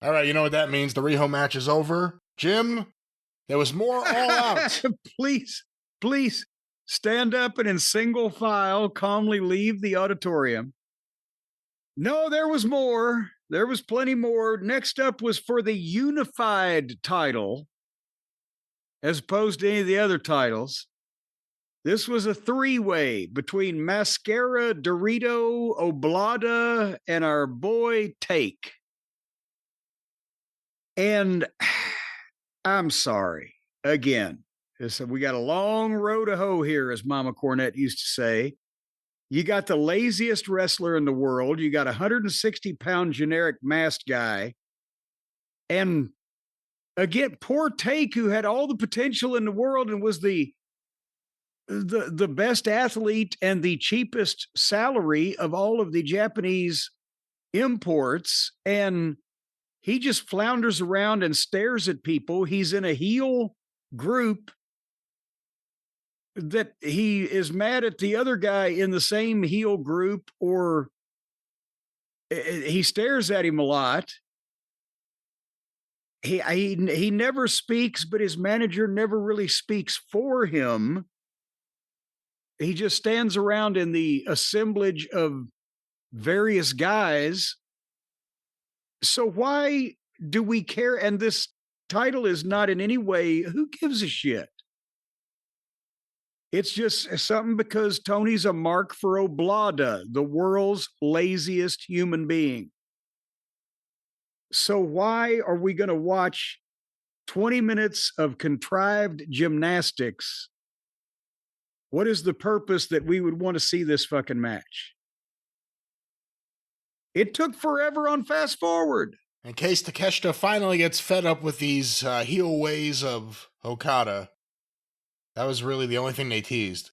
All right, you know what that means. The Riho match is over. Jim, there was more all out. Please stand up and in single file calmly leave the auditorium. No, there was more. There was plenty more. Next up was for the unified title, as opposed to any of the other titles. This was a three-way between Mascara Dorada, Oblada, and our boy Take. And I'm sorry, again, we got a long road to hoe here, as Mama Cornette used to say. You got the laziest wrestler in the world. You got a 160-pound generic masked guy. And again, poor Take, who had all the potential in the world and was the best athlete and the cheapest salary of all of the Japanese imports. And he just flounders around and stares at people. He's in a heel group that he is mad at the other guy in the same heel group, or he stares at him a lot. He never speaks, but his manager never really speaks for him. He just stands around in the assemblage of various guys. So why do we care? And this title is not in any way, who gives a shit? It's just something because Tony's a mark for Oblada, the world's laziest human being. So why are we going to watch 20 minutes of contrived gymnastics? What is the purpose that we would want to see this fucking match? It took forever on Fast Forward. In case Takeshita finally gets fed up with these heel ways of Okada, that was really the only thing they teased.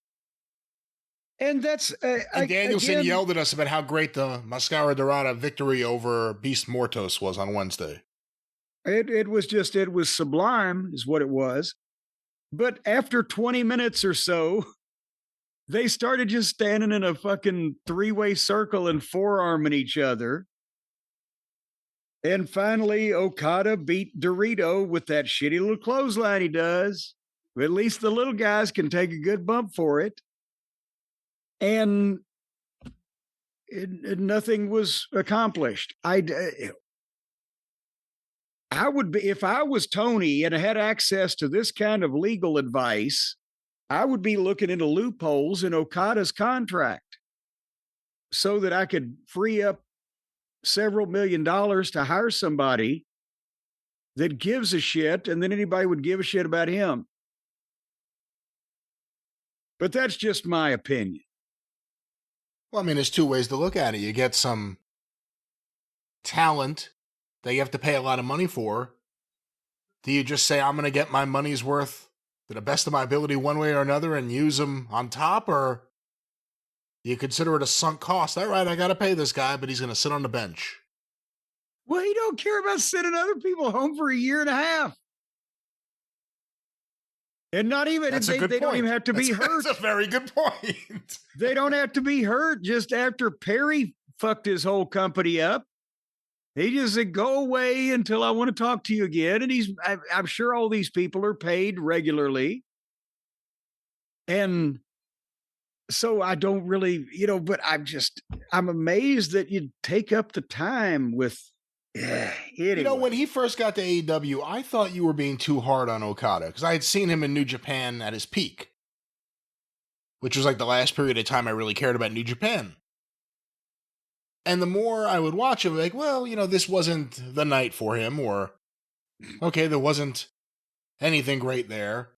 And that's... and Danielson yelled at us about how great the Mascara Dorada victory over Beast Mortos was on Wednesday. It was sublime, is what it was. But after 20 minutes or so, they started just standing in a fucking three-way circle and forearming each other. And finally, Okada beat Dorito with that shitty little clothesline he does. At least the little guys can take a good bump for it. And nothing was accomplished. I would be, if I was Tony and I had access to this kind of legal advice, I would be looking into loopholes in Okada's contract so that I could free up several $1 million to hire somebody that gives a shit, and then anybody would give a shit about him. But that's just my opinion. Well, I mean, there's two ways to look at it. You get some talent that you have to pay a lot of money for. Do you just say, I'm going to get my money's worth to the best of my ability one way or another and use them on top? Or do you consider it a sunk cost? All right, I got to pay this guy, but he's going to sit on the bench. Well, he don't care about sending other people home for a year and a half. And not even, they don't even have to be hurt. That's a very good point. They don't have to be hurt. Just after Perry fucked his whole company up, he just said, go away until I want to talk to you again. And I'm sure all these people are paid regularly. And so I don't really, but I'm amazed that you'd take up the time with, anyway. When he first got to AEW, I thought you were being too hard on Okada because I had seen him in New Japan at his peak, which was like the last period of time I really cared about New Japan. And the more I would watch him, like, well, this wasn't the night for him, or, okay, there wasn't anything great there.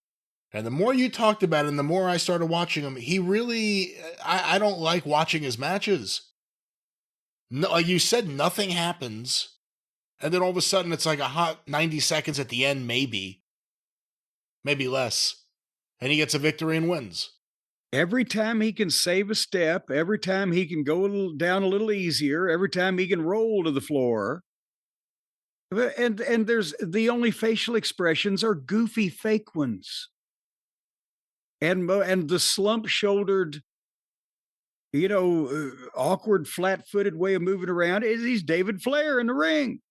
And the more you talked about it, and the more I started watching him, he really, I don't like watching his matches. No, like you said, nothing happens. And then all of a sudden, it's like a hot 90 seconds at the end, maybe less. And he gets a victory and wins. Every time he can save a step, every time he can go down a little easier, every time he can roll to the floor. And there's the only facial expressions are goofy fake ones. And the slump-shouldered, awkward, flat-footed way of moving around is he's David Flair in the ring.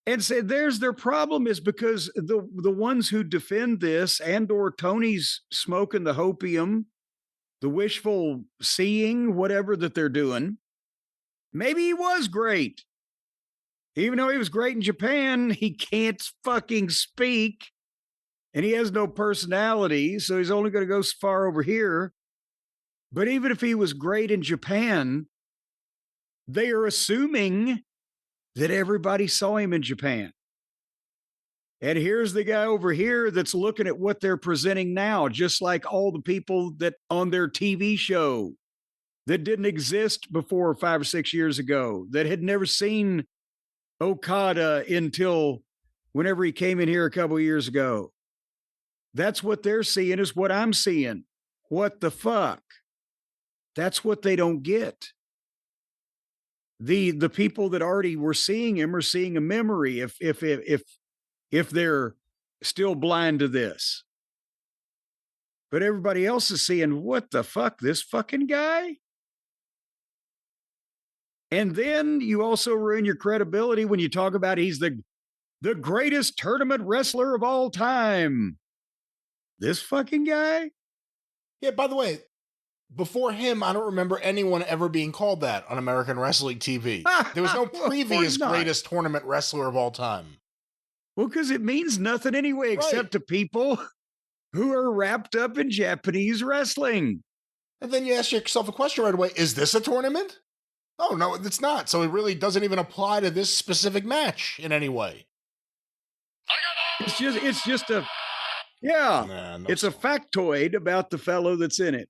And say there's their problem is because the ones who defend this and or Tony's smoking the hopium, the wishful seeing, whatever that they're doing, maybe he was great. Even though he was great in Japan, he can't fucking speak and he has no personality, so he's only going to go so far over here. But even if he was great in Japan, they are assuming that everybody saw him in Japan. And here's the guy over here that's looking at what they're presenting now, just like all the people that on their TV show that didn't exist before 5 or 6 years ago, that had never seen Okada until whenever he came in here a couple of years ago. That's what they're seeing is what I'm seeing. What the fuck? That's what they don't get. The people that already were seeing him are seeing a memory if they're still blind to this. But everybody else is seeing, what the fuck, this fucking guy? And then you also ruin your credibility when you talk about he's the greatest tournament wrestler of all time. This fucking guy? Yeah, by the way, before him, I don't remember anyone ever being called that on American Wrestling TV. There was no previous greatest tournament wrestler of all time. Well, because it means nothing anyway, except to people who are wrapped up in Japanese wrestling. And then you ask yourself a question right away, is this a tournament? Oh, no, it's not. So it really doesn't even apply to this specific match in any way. It's just a, yeah, it's a factoid about the fellow that's in it.